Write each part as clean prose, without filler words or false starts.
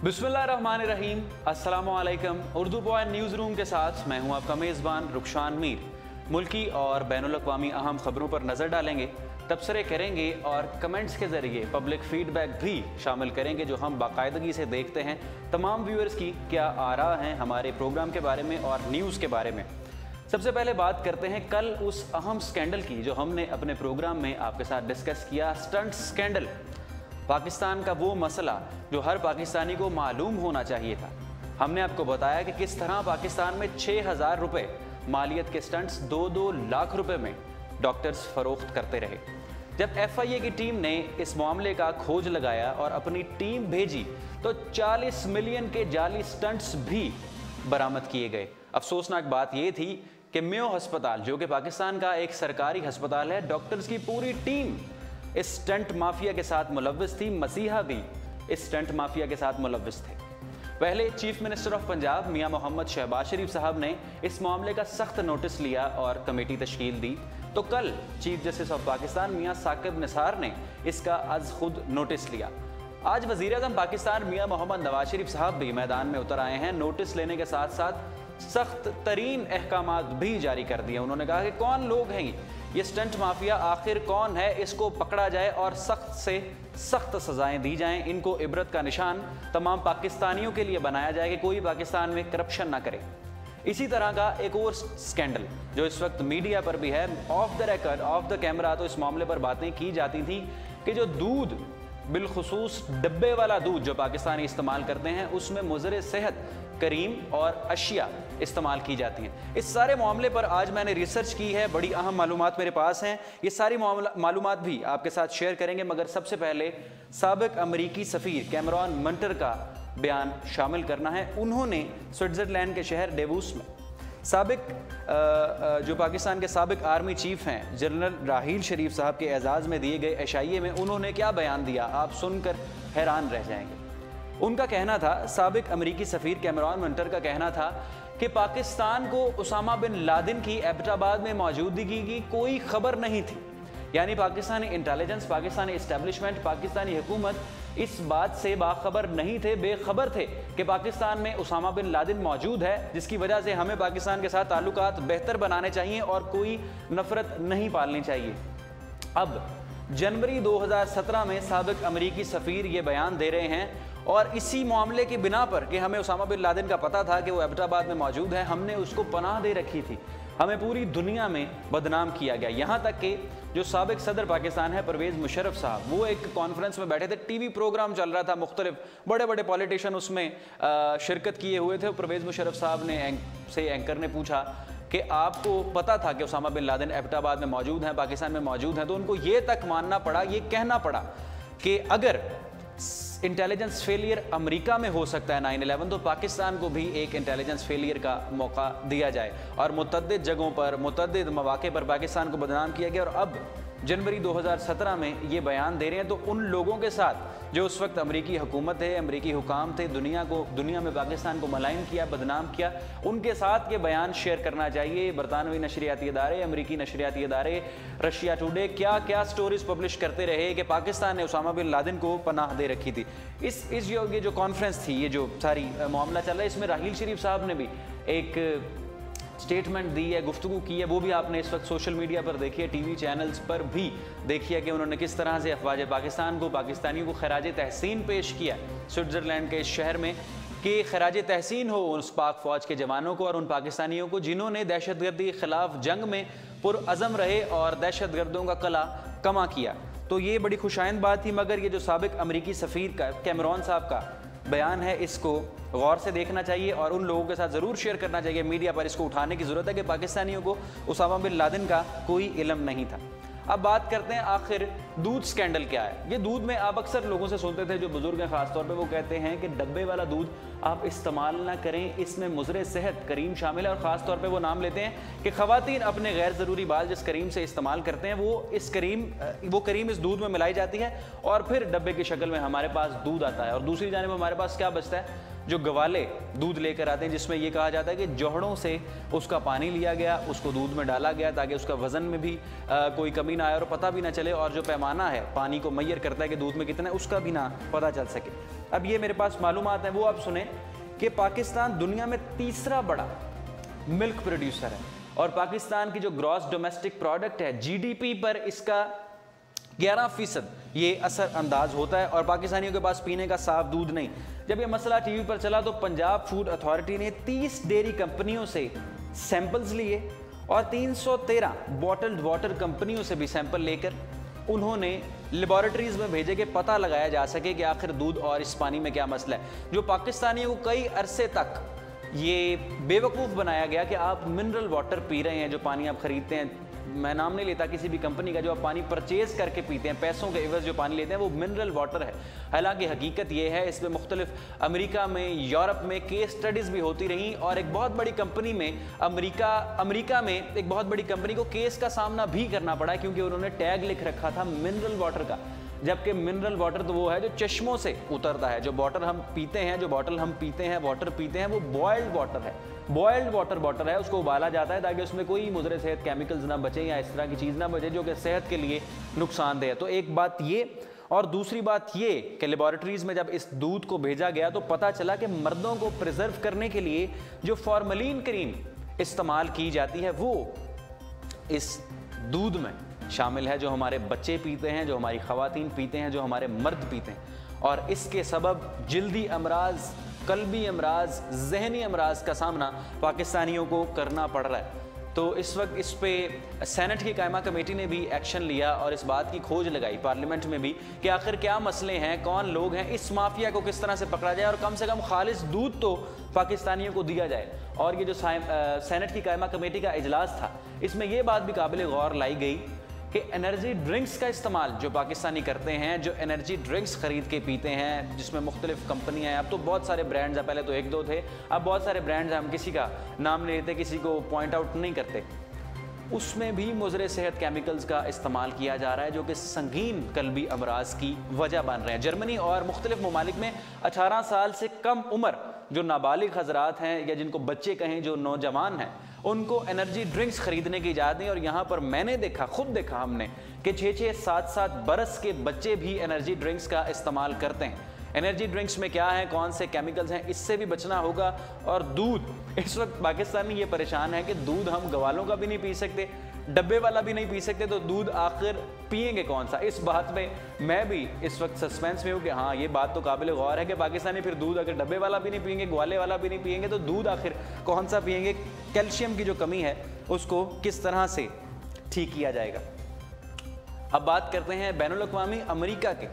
बिस्मिल्लाहिर्रहमानिर्रहीम, अस्सलामुअलैकुम। Urdu point news room के साथ मैं हूं आपका मेज़बान रुखशान मीर। मुल्की और बैनुल-अक़वामी अहम ख़बरों पर नज़र डालेंगे, तबसरे करेंगे और कमेंट्स के ज़रिए पब्लिक फ़ीडबैक भी शामिल करेंगे जो हम बाकायदगी से देखते हैं। तमाम व्यूअर्स की क्या आरा हैं हमारे प्रोग्राम के बारे में और न्यूज़ के बारे में। सबसे पहले बात करते हैं कल उस अहम स्कैंडल की जो हमने अपने प्रोग्राम में आपके साथ डिस्कस किया, स्टंट स्कैंडल। पाकिस्तान का वो मसला जो हर पाकिस्तानी को मालूम होना चाहिए था। हमने आपको बताया कि किस तरह पाकिस्तान में 6,000 रुपये मालियत के स्टंट्स 2-2 लाख रुपए में डॉक्टर्स फरोख्त करते रहे। जब FIA की टीम ने इस मामले का खोज लगाया और अपनी टीम भेजी तो 40 मिलियन के जाली स्टंट्स भी बरामद किए गए। अफसोसनाक बात यह थी कि मेयो अस्पताल, जो कि पाकिस्तान का एक सरकारी अस्पताल है, डॉक्टर्स की पूरी टीम इस स्टंट माफिया के साथ मुलव्वस थी। मसीहा भी इस स्टंट माफिया के साथ मुलव्वस थे। पहले चीफ मिनिस्टर ऑफ पंजाब मियां मोहम्मद शहबाज शरीफ साहब ने इस मामले का सख्त नोटिस लिया और कमेटी तश्कील दी। तो कल चीफ जस्टिस ऑफ पाकिस्तान मियां साकिब निसार ने इसका अज खुद नोटिस लिया। आज वज़ीर आज़म पाकिस्तान मियां मोहम्मद नवाज शरीफ साहब भी मैदान में उतर आए हैं। नोटिस लेने के साथ साथ सख्त तरीन अहकामात भी जारी कर दिए। उन्होंने कहा कि कौन लोग हैं ये स्टंट माफिया, आखिर कौन है, इसको पकड़ा जाए और सख्त से सख्त सजाएं दी जाएं। इनको इबरत का निशान तमाम पाकिस्तानियों के लिए बनाया जाए कि कोई पाकिस्तान में करप्शन ना करे। इसी तरह का एक और स्कैंडल जो इस वक्त मीडिया पर भी है, of the record, of the camera तो इस मामले पर बातें की जाती थी कि जो दूध, बिलखुसूस डब्बे वाला दूध जो पाकिस्तानी इस्तेमाल करते हैं, उसमें मुज़र सेहत करीम और अशिया इस्तेमाल की जाती हैं। इस सारे मामले पर आज मैंने रिसर्च की है, बड़ी अहम मालूमात मेरे पास हैं। ये सारी मालूमात भी आपके साथ शेयर करेंगे, मगर सबसे पहले साबिक अमरीकी सफ़ीर कैमरॉन मंटर का बयान शामिल करना है। उन्होंने स्विट्ज़रलैंड के शहर डेवूस में जो पाकिस्तान के साबिक आर्मी चीफ हैं जनरल राहील शरीफ साहब के एजाज़ में दिए गए इशाइये में उन्होंने क्या बयान दिया, आप सुनकर हैरान रह जाएंगे। उनका कहना था, साबिक अमरीकी सफ़ीर कैमरॉन मंटर का कहना था कि पाकिस्तान को उसामा बिन लादेन की एबटाबाद में मौजूदगी की कोई खबर नहीं थी। यानी पाकिस्तानी इंटेलिजेंस, पाकिस्तानी इस्टेब्लिशमेंट, पाकिस्तानी हुकूमत इस बात से बाखबर नहीं थे, बेखबर थे कि पाकिस्तान में उसामा बिन लादेन मौजूद है, जिसकी वजह से हमें पाकिस्तान के साथ ताल्लुकात बेहतर बनाने चाहिए और कोई नफरत नहीं पालनी चाहिए। अब जनवरी 2017 में साबिक अमरीकी सफ़ीर ये बयान दे रहे हैं और इसी मामले की बिना पर कि हमें उसामा बिन लादेन का पता था कि वो एबटाबाद में मौजूद है, हमने उसको पनाह दे रखी थी, हमें पूरी दुनिया में बदनाम किया गया। यहाँ तक कि जो साबिक सदर पाकिस्तान है परवेज़ मुशर्रफ साहब, वो एक कॉन्फ्रेंस में बैठे थे, टीवी प्रोग्राम चल रहा था, मुख्तलिफ बड़े बड़े पॉलिटिशियन उसमें शिरकत किए हुए थे। परवेज़ मुशर्रफ साहब ने एंकर ने पूछा कि आपको पता था कि उसामा बिन लादेन एबटाबाद में मौजूद हैं, पाकिस्तान में मौजूद हैं? तो उनको ये तक मानना पड़ा, ये कहना पड़ा कि अगर इंटेलिजेंस फेलियर अमेरिका में हो सकता है 9/11, तो पाकिस्तान को भी एक इंटेलिजेंस फेलियर का मौका दिया जाए। और मुतअद्दिद जगहों पर, मुतअद्दिद मौके पर पाकिस्तान को बदनाम किया गया। और अब जनवरी 2017 में ये बयान दे रहे हैं, तो उन लोगों के साथ जो उस वक्त अमरीकी हुकूमत है, अमरीकी हुकाम थे, दुनिया में पाकिस्तान को मलाइन किया, बदनाम किया, उनके साथ ये बयान शेयर करना चाहिए। बरतानवी नशरियाती इदारे, अमरीकी नशरियाती इदारे, रशिया टुडे क्या क्या स्टोरीज पब्लिश करते रहे कि पाकिस्तान ने उसामा बिन लादेन को पनाह दे रखी थी। ये जो कॉन्फ्रेंस थी, ये जो सारी मामला चल रहा है, इसमें राहील शरीफ साहब ने भी एक स्टेटमेंट दी है, गुफ्तगू की है, वो भी आपने इस वक्त सोशल मीडिया पर देखी है, टीवी चैनल्स पर भी देखिए कि उन्होंने किस तरह से अफवाज पाकिस्तान को, पाकिस्तानियों को खराज तहसीन पेश किया स्विट्ज़रलैंड के इस शहर में कि खराज तहसीन हो उस पाक फ़ौज के जवानों को और उन पाकिस्तानियों को जिन्होंने दहशतगर्दी के ख़िलाफ़ जंग में पुरअज़म रहे और दहशतगर्दों का कला कमा किया। तो ये बड़ी खुशाइंद बात थी। मगर ये जो साबिक अमरीकी सफ़ीर का कैमरॉन साहब का बयान है, इसको गौर से देखना चाहिए और उन लोगों के साथ ज़रूर शेयर करना चाहिए। मीडिया पर इसको उठाने की ज़रूरत है कि पाकिस्तानियों को उसामा बिन लादेन का कोई इल्म नहीं था। अब बात करते हैं आखिर दूध स्कैंडल क्या है। ये दूध में आप अक्सर लोगों से सुनते थे, जो बुजुर्ग हैं ख़ास तौर पे, वो कहते हैं कि डब्बे वाला दूध आप इस्तेमाल ना करें, इसमें मुज़र सेहत करीम शामिल है। और ख़ास तौर पे वो नाम लेते हैं कि ख़वातीन अपने गैर ज़रूरी बाल जिस करीम से इस्तेमाल करते हैं, वो करीम इस दूध में मिलाई जाती है और फिर डब्बे की शक्ल में हमारे पास दूध आता है। और दूसरी जानिब हमारे पास क्या बचता है, जो गवाले दूध लेकर आते हैं, जिसमें यह कहा जाता है कि जोहड़ों से उसका पानी लिया गया, उसको दूध में डाला गया ताकि उसका वज़न में भी कोई कमी ना आए और पता भी ना चले, और जो पैमाना है पानी को मैयर करता है कि दूध में कितना है, उसका भी ना पता चल सके। अब ये मेरे पास मालूमात है, वो आप सुने कि पाकिस्तान दुनिया में तीसरा बड़ा मिल्क प्रोड्यूसर है और पाकिस्तान की जो ग्रॉस डोमेस्टिक प्रोडक्ट है जीडीपी पर इसका 11% ये असर अंदाज होता है और पाकिस्तानियों के पास पीने का साफ दूध नहीं। जब ये मसला टीवी पर चला तो पंजाब फूड अथॉरिटी ने 30 डेयरी कंपनियों से सैंपल्स लिए और 313 बॉटल्ड वाटर कंपनियों से भी सैंपल लेकर उन्होंने लेबॉरेटरीज में भेजे कि पता लगाया जा सके कि आखिर दूध और इस पानी में क्या मसला है। जो पाकिस्तानियों को कई अरसे तक ये बेवकूफ़ बनाया गया कि आप मिनरल वाटर पी रहे हैं, जो पानी आप खरीदते हैं, मैं नाम नहीं लेता किसी भी कंपनी का, जो आप पानी परचेज करके पीते हैं, पैसों के एवज जो पानी लेते हैं वो मिनरल वाटर है। हालांकि हकीकत ये है, इस पर मुख्तलिफ अमेरिका में, यूरोप में केस स्टडीज़ भी होती रहीं और एक बहुत बड़ी कंपनी में अमेरिका में एक बहुत बड़ी कंपनी को केस का सामना भी करना पड़ा क्योंकि उन्होंने टैग लिख रखा था मिनरल वाटर का, जबकि मिनरल वाटर तो वो है जो चश्मों से उतरता है। जो वाटर हम पीते हैं, वाटर पीते हैं वो बॉयल्ड वाटर है, बॉयल्ड वाटर है, उसको उबाला जाता है ताकि उसमें कोई मुज़र सेहत केमिकल्स ना बचे या इस तरह की चीज़ ना बचे जो कि सेहत के लिए नुकसानदेह है। तो एक बात ये, और दूसरी बात ये कि लेबॉरेटरीज़ में जब इस दूध को भेजा गया तो पता चला कि मर्दों को प्रिजर्व करने के लिए जो फॉर्मलिन क्रीम इस्तेमाल की जाती है वो इस दूध में शामिल है, जो हमारे बच्चे पीते हैं, जो हमारी ख़वातीन पीते हैं, जो हमारे मर्द पीते हैं, और इसके सबब जल्दी अमराज, कल्बी अमराज, जहनी अमराज का सामना पाकिस्तानियों को करना पड़ रहा है। तो इस वक्त इस पे सेनेट की कायमा कमेटी ने भी एक्शन लिया और इस बात की खोज लगाई पार्लियामेंट में भी कि आखिर क्या मसले हैं, कौन लोग हैं, इस माफिया को किस तरह से पकड़ा जाए और कम से कम खालिस दूध तो पाकिस्तानियों को दिया जाए। और ये जो सेनेट की कायमा कमेटी का इजलास था, इसमें यह बात भी काबिल गौर लाई गई कि एनर्जी ड्रिंक्स का इस्तेमाल जो पाकिस्तानी करते हैं, जो एनर्जी ड्रिंक्स ख़रीद के पीते हैं, जिसमें मुख्तलिफ कंपनियाँ हैं, अब तो बहुत सारे ब्रांड्स हैं, पहले तो एक दो थे, अब बहुत सारे ब्रांड्स हैं, हम किसी का नाम नहीं लेते, किसी को पॉइंट आउट नहीं करते, उसमें भी मुज़र सेहत केमिकल्स का इस्तेमाल किया जा रहा है जो कि संगीन कल्बी अमराज की वजह बन रहे हैं। जर्मनी और मुख्तलिफ ममालिक में 18 साल से कम उम्र जो नाबालिग हजरात हैं या जिनको बच्चे कहें, जो नौजवान हैं, उनको एनर्जी ड्रिंक्स खरीदने की इजाज़त नहीं। और यहाँ पर मैंने देखा, खुद देखा हमने कि 6-6, 7-7 बरस के बच्चे भी एनर्जी ड्रिंक्स का इस्तेमाल करते हैं। एनर्जी ड्रिंक्स में क्या है, कौन से केमिकल्स हैं, इससे भी बचना होगा। और दूध, इस वक्त पाकिस्तान में ये परेशान है कि दूध हम गवालों का भी नहीं पी सकते, डब्बे वाला भी नहीं पी सकते, तो दूध आखिर पिएंगे कौन सा। इस बात में मैं भी इस वक्त सस्पेंस में हूँ कि हाँ, ये बात तो काबिल गौर है कि पाकिस्तानी फिर दूध अगर डब्बे वाला भी नहीं पिएंगे, ग्वाले वाला भी नहीं पिएंगे, तो दूध आखिर कौन सा पिएंगे। कैल्शियम की जो कमी है उसको किस तरह से ठीक किया जाएगा। अब बात करते हैं बैनुल अक़वामी अमेरिका के।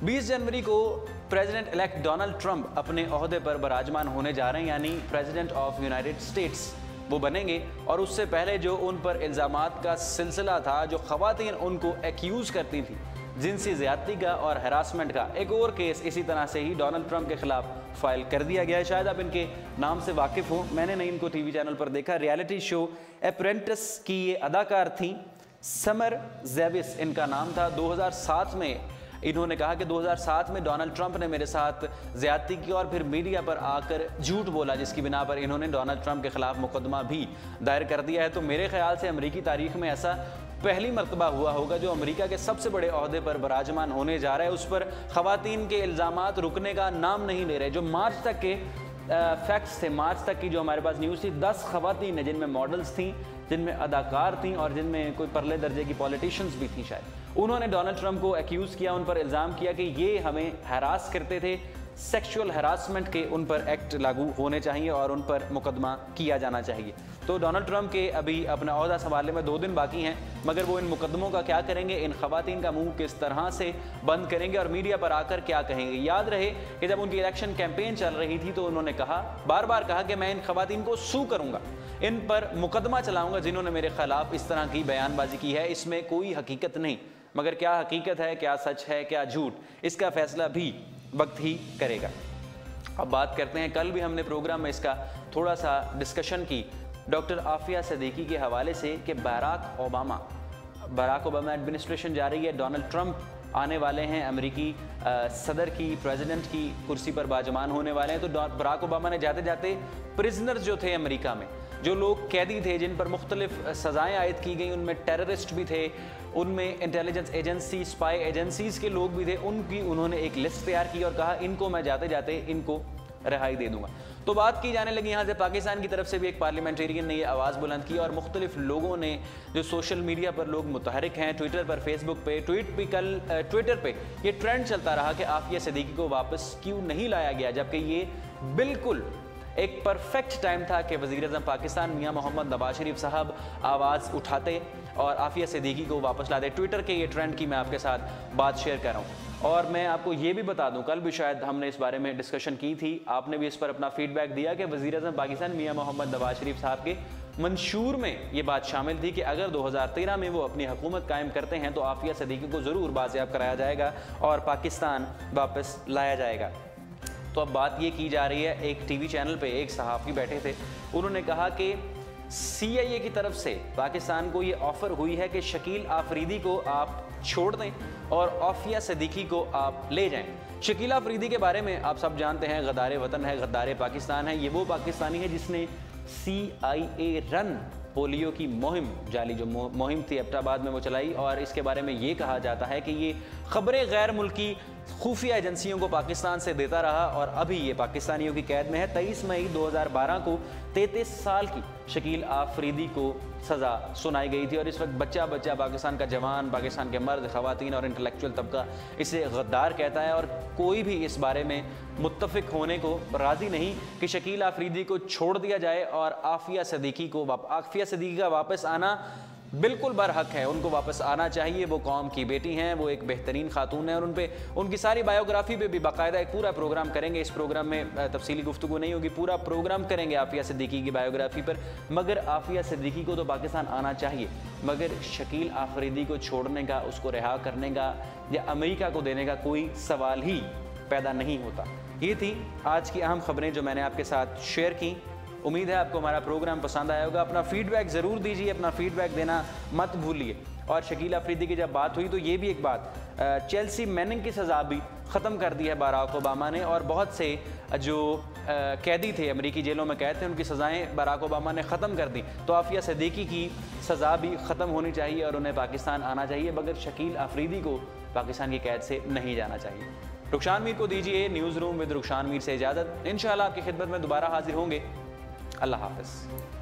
20 जनवरी को प्रेसिडेंट इलेक्ट डोनाल्ड ट्रंप अपने ओहदे पर बराजमान होने जा रहे हैं, यानी प्रेसिडेंट ऑफ यूनाइटेड स्टेट्स वो बनेंगे। और उससे पहले जो उन पर इल्ज़ामात का सिलसिला था, जो ख़वातीन उनको एक्यूज़ करती थी जिनसी ज़्यादती का और हरासमेंट का, एक और केस इसी तरह से ही डोनाल्ड ट्रंप के ख़िलाफ़ फाइल कर दिया गया है। शायद आप इनके नाम से वाकिफ़ हो, मैंने नहीं इनको टीवी चैनल पर देखा। रियलिटी शो अप्रेंटिस की ये अदाकार थी, समर जेविस इनका नाम था। 2007 में इन्होंने कहा कि 2007 में डोनाल्ड ट्रंप ने मेरे साथ ज़्यादती की और फिर मीडिया पर आकर झूठ बोला, जिसकी बिना पर इन्होंने डोनाल्ड ट्रंप के ख़िलाफ़ मुकदमा भी दायर कर दिया है। तो मेरे ख्याल से अमेरिकी तारीख़ में ऐसा पहली मरतबा हुआ होगा जो अमेरिका के सबसे बड़े ओहदे पर बराजमान होने जा रहा है। उस पर ख़वातीन के इल्ज़ामात रुकने का नाम नहीं ले रहे। जो मार्च तक के फैक्ट्स थे, मार्च तक की जो हमारे पास न्यूज़ थी, 10 ख़वातीन हैं जिनमें मॉडल्स थी, जिनमें अदाकार थी और जिनमें कोई परले दर्जे की पॉलिटिशियंस भी थी शायद। उन्होंने डोनाल्ड ट्रंप को एक्यूज़ किया, उन पर इल्ज़ाम किया कि ये हमें हरास करते थे, सेक्सुअल हरासमेंट के उन पर एक्ट लागू होने चाहिए और उन पर मुकदमा किया जाना चाहिए। तो डोनाल्ड ट्रंप के अभी अपना ओहदा संभालने में 2 दिन बाकी हैं, मगर वो इन मुकदमों का क्या करेंगे, इन ख़वातीन का मुंह किस तरह से बंद करेंगे और मीडिया पर आकर क्या कहेंगे। याद रहे कि जब उनकी इलेक्शन कैंपेन चल रही थी तो उन्होंने कहा, बार बार कहा कि मैं इन ख़वातीन को सू करूँगा, इन पर मुकदमा चलाऊँगा जिन्होंने मेरे ख़िलाफ़ इस तरह की बयानबाजी की है। इसमें कोई हकीकत नहीं, मगर क्या हकीकत है, क्या सच है, क्या झूठ, इसका फ़ैसला भी वक्त ही करेगा। अब बात करते हैं, कल भी हमने प्रोग्राम में इसका थोड़ा सा डिस्कशन की डॉक्टर आफिया सदीकी के हवाले से कि बराक ओबामा एडमिनिस्ट्रेशन जा रही है, डोनाल्ड ट्रंप आने वाले हैं, अमेरिकी सदर की, प्रेसिडेंट की कुर्सी पर बाजमान होने वाले हैं। तो बराक ओबामा ने जाते जाते प्रिजनर्स जो थे अमेरिका में जो लोग कैदी थे, जिन पर मुख्तलिफ सज़ाएँ आयद की गई, उनमें टेररिस्ट भी थे, उनमें इंटेलिजेंस एजेंसी, स्पाई एजेंसीज़ के लोग भी थे, उनकी उन्होंने एक लिस्ट तैयार की और कहा इनको मैं जाते जाते इनको रिहाई दे दूंगा। तो बात की जाने लगी यहाँ से पाकिस्तान की तरफ से भी एक पार्लियामेंटेरियन ने ये आवाज़ बुलंद की और मुख्तलिफ लोगों ने, जो सोशल मीडिया पर लोग मुतहरिक हैं, ट्विटर पर, फेसबुक पे, ट्विटर पे ये ट्रेंड चलता रहा कि आफिया सिद्दीकी को वापस क्यों नहीं लाया गया, जबकि ये बिल्कुल एक परफेक्ट टाइम था कि वज़ीर-ए-आज़म पाकिस्तान मियां मोहम्मद नवाज शरीफ साहब आवाज़ उठाते और आफिया सिद्दीकी को वापस लाते। ट्विटर के ये ट्रेंड की मैं आपके साथ बात शेयर कर रहा हूँ। और मैं आपको ये भी बता दूं, कल भी शायद हमने इस बारे में डिस्कशन की थी, आपने भी इस पर अपना फीडबैक दिया कि वज़ीर-ए-आज़म पाकिस्तान मियां मोहम्मद नवाज शरीफ साहब के मंशूर में ये बात शामिल थी कि अगर 2013 में वो अपनी हुकूमत कायम करते हैं तो आफिया सिद्दीकी को ज़रूर बाज़ियाब कराया जाएगा और पाकिस्तान वापस लाया जाएगा। तो अब बात ये की जा रही है, एक टीवी चैनल पे एक सहाफ़ी बैठे थे, उन्होंने कहा कि CIA की तरफ से पाकिस्तान को ये ऑफ़र हुई है कि शकील आफरीदी को आप छोड़ दें और आफिया सिद्दीकी को आप ले जाएं। शकील आफरीदी के बारे में आप सब जानते हैं, गद्दार वतन है, गद्दार पाकिस्तान है। ये वो पाकिस्तानी है जिसने CIA रन पोलियो की मुहिम, जाली जो मुहिम थी एबटाबाद में, वो चलाई और इसके बारे में ये कहा जाता है कि ये खबरें गैर मुल्की खुफिया एजेंसियों को पाकिस्तान से देता रहा और अभी ये पाकिस्तानियों की कैद में है। 23 मई 2012 को 33 साल की शकील आफरीदी को सज़ा सुनाई गई थी और इस वक्त बच्चा पाकिस्तान का जवान, पाकिस्तान के मर्द, ख़वातीन और इंटेलेक्चुअल तबका इसे गद्दार कहता है और कोई भी इस बारे में मुत्तफ़िक होने को राज़ी नहीं कि शकील आफरीदी को छोड़ दिया जाए और आफिया सिद्दीकी का वापस आना बिल्कुल बरहक है। उनको वापस आना चाहिए। वो कौम की बेटी हैं, वो एक बेहतरीन खातून है और उनकी सारी बायोग्राफी पे भी बाकायदा एक पूरा प्रोग्राम करेंगे। इस प्रोग्राम में तफसीली गुफ्तगू नहीं होगी, पूरा प्रोग्राम करेंगे आफिया सिद्दीकी की बायोग्राफी पर। मगर आफिया सिद्दीकी को तो पाकिस्तान आना चाहिए, मगर शकील आफरीदी को छोड़ने का, उसको रिहा करने का या अमेरिका को देने का कोई सवाल ही पैदा नहीं होता। ये थी आज की अहम खबरें जो मैंने आपके साथ शेयर की। उम्मीद है आपको हमारा प्रोग्राम पसंद आया होगा। अपना फीडबैक ज़रूर दीजिए, अपना फीडबैक देना मत भूलिए। और शकील आफरीदी की जब बात हुई तो ये भी एक बात, चेल्सी मैनिंग की सज़ा भी ख़त्म कर दी है बराक ओबामा ने और बहुत से जो कैदी थे, अमेरिकी जेलों में कैद थे, उनकी सज़ाएँ बराक ओबामा ने ख़त्म कर दी। तो आफिया सिद्दीकी की सज़ा भी ख़त्म होनी चाहिए और उन्हें पाकिस्तान आना चाहिए, मगर शकील आफरीदी को पाकिस्तान की कैद से नहीं जाना चाहिए। रुखसान मीर को दीजिए न्यूज़ रूम विद रुखसान मीर से इजाज़त। इंशाअल्लाह आपकी खिदमत में दोबारा हाजिर होंगे। अल्लाह हाफ़िज़।